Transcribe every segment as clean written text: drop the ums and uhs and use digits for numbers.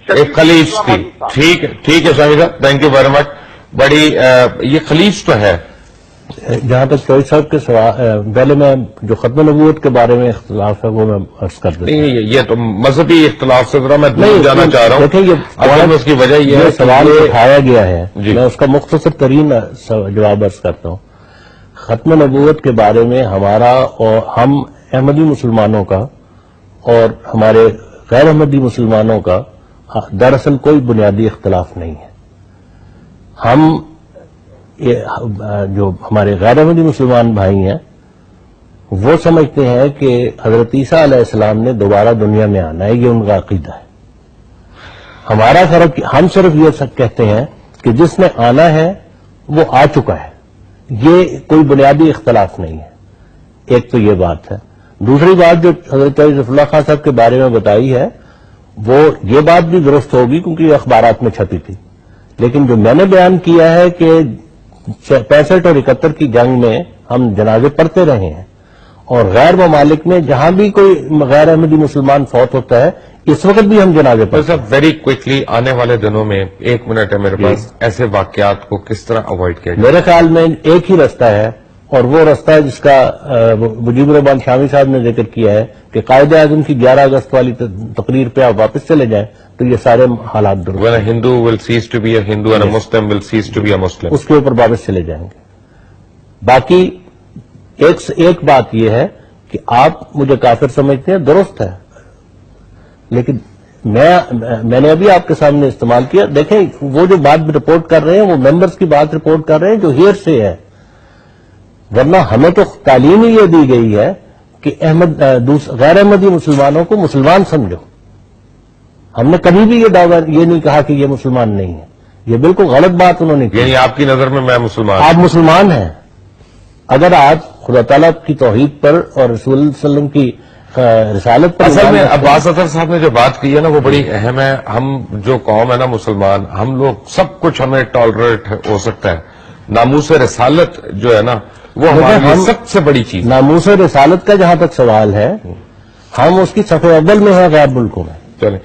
ایک خلیج تھی. ٹھیک ہے شامی صاحب, تھینک یو ویری مچ. بڑی یہ خلیج تو ہے. جہاں تک چوہدری صاحب کے سوال, پہلے میں جو ختم نبوت کے بارے میں اختلاف ہے وہ میں عرض کر دیتا ہوں. یہ تو مذہبی اختلاف سے ذرا میں دور جانا چاہ رہا ہوں. دیکھیں اس کی وجہ یہ ہے سوال اٹھایا گیا ہے, میں اس کا مختصر ترین جواب عرض کرتا ہوں. ختم نبوت کے بارے میں ہمارا اور ہم احمدی مسلمانوں کا اور ہمارے غیر احمدی مسلمانوں کا دراصل کوئی بنیادی اختلاف نہیں ہے. ہم جو ہمارے غیر احمدی مسلمان بھائی ہیں وہ سمجھتے ہیں کہ حضرت عیسیٰ علیہ السلام نے دوبارہ دنیا میں آنا ہے, یہ ان کا عقیدہ ہے. ہمارا فرق, ہم صرف یہ کہتے ہیں کہ جس نے آنا ہے وہ آ چکا ہے. یہ کوئی بنیادی اختلاف نہیں ہے. ایک تو یہ بات ہے. دوسری بات جو حضرت ظفر اللہ خان صاحب کے بارے میں بتائی ہے وہ یہ بات بھی درست ہوگی کیونکہ یہ اخبارات میں چھپی تھی, لیکن جو میں نے بیان کیا ہے کہ 65 اور 71 کی جنگ میں ہم جنازے پڑھتے رہے ہیں اور غیر ممالک میں جہاں بھی کوئی غیر احمدی مسلمان فوت ہوتا ہے اس وقت بھی ہم جنازے پڑھتے ہیں. ویری کوئکلی آنے والے دنوں میں 1 منٹ ہے میرے پاس, ایسے واقعات کو کس طرح اوائڈ کیا جائے؟ میرے خیال میں ایک ہی رستہ ہے اور وہ رستہ ہے جس کا مجیب الرحمان شامی صاحب نے ذکر کیا ہے کہ قائد اعظم کی 11 اگست والی تقریر پہ آپ واپس چلے جائیں تو یہ سارے حالات درست. When a Hindu will cease to be a Hindu and a Muslim will cease to be a Muslim. اس کے اوپر واپس چلے جائیں گے. باقی ایک بات یہ ہے کہ آپ مجھے کافر سمجھتے ہیں, درست ہے, لیکن میں نے ابھی آپ کے سامنے استعمال کیا. دیکھیں وہ جو بات رپورٹ کر رہے ہیں وہ ممبرز کی بات رپورٹ کر رہے ہیں جو ہیئر سے ہے, ورنہ ہمیں تو تعلیم ہی یہ دی گئی ہے کہ غیر احمدی مسلمانوں کو مسلمان سمجھو. ہم نے کبھی بھی یہ دعویٰ یہ نہیں کہا کہ یہ مسلمان نہیں ہے. یہ بالکل غلط بات انہوں نے کی. یعنی آپ کی نظر میں مسلمان, آپ مسلمان ہیں اگر آپ خدا تعالیٰ کی توحید پر اور رسول اللہ علیہ وسلم کی رسالت پر. اصل میں عباس اطہر صاحب نے جو بات کی ہے نا وہ بڑی اہم ہے. ہم جو قوم ہے نا مسلمان, ہم لوگ سب کچھ ہمیں ٹالریٹ ہو سکتا ہے, ناموس رسالت جو ہے نا وہ ہماری سب سے بڑی چیز. ناموس رسالت کا جہاں تک سوال ہے ہم اس کی صف اول میں ہیں غیر ملکوں میں. چلیں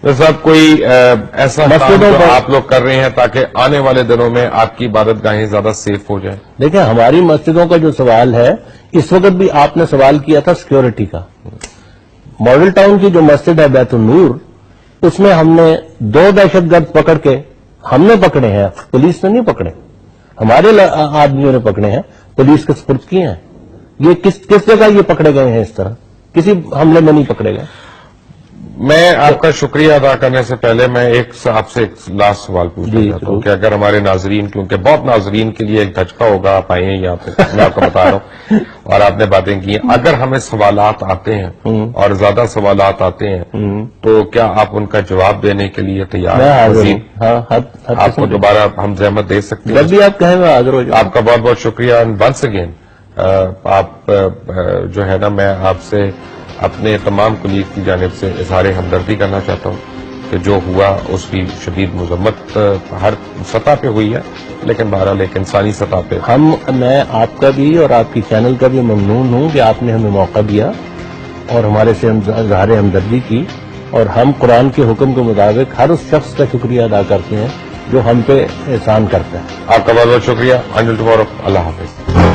صاحب, کوئی ایسا کام جو آپ لوگ کر رہے ہیں تاکہ آنے والے دنوں میں آپ کی عبادت گاہیں زیادہ سیف ہو جائیں؟ دیکھیں ہماری مسجدوں کا جو سوال ہے, اس وقت بھی آپ نے سوال کیا تھا سیکیورٹی کا. ماڈل ٹاؤن کی جو مسجد ہے بیت النور, اس میں ہم نے 2 دہشت گرد پکڑ کے, ہم نے پکڑے ہیں, پولیس نے نہیں پکڑے, ہمارے آدمیوں نے پکڑے ہیں, پولیس کے سپرد کیے ہیں. یہ کس جگہ یہ پکڑے گئے ہیں؟ اس طرح کسی حملے میں نہیں پکڑے گئے. میں آپ کا شکریہ ادا کرنے سے پہلے میں آپ سے ایک لاسٹ سوال پوچھنا چاہتا ہوں کہ اگر ہمارے ناظرین, کیونکہ بہت ناظرین کے لیے ایک دھچکا ہوگا, آپ آئے ہیں یہاں پہ, میں آپ کو بتا رہا ہوں اور آپ نے باتیں کی ہیں, اگر ہمیں سوالات آتے ہیں اور زیادہ سوالات آتے ہیں تو کیا آپ ان کا جواب دینے کے لیے تیار ہیں؟ آپ کو دوبارہ ہم زحمت دے سکتے ہیں؟ جب بھی آپ کہیں میں حاضر ہو جاؤں. آپ کا بہت بہت شکریہ. ونس اگین آپ جو ہے نا, میں آپ سے اپنے تمام کولیگ کی جانب سے اظہار ہمدردی کرنا چاہتا ہوں کہ جو ہوا اس کی شدید مذمت ہر سطح پہ ہوئی ہے, لیکن بہرحال ایک انسانی سطح پہ میں آپ کا بھی اور آپ کی چینل کا بھی ممنون ہوں کہ آپ نے ہمیں موقع دیا اور ہمارے سے اظہار ہمدردی کی, اور ہم قرآن کے حکم کے مطابق ہر اس شخص کا شکریہ ادا کرتے ہیں جو ہم پہ احسان کرتا ہے. آپ کا بہت بہت شکریہ. انٹل ٹمارو, اللہ حافظ.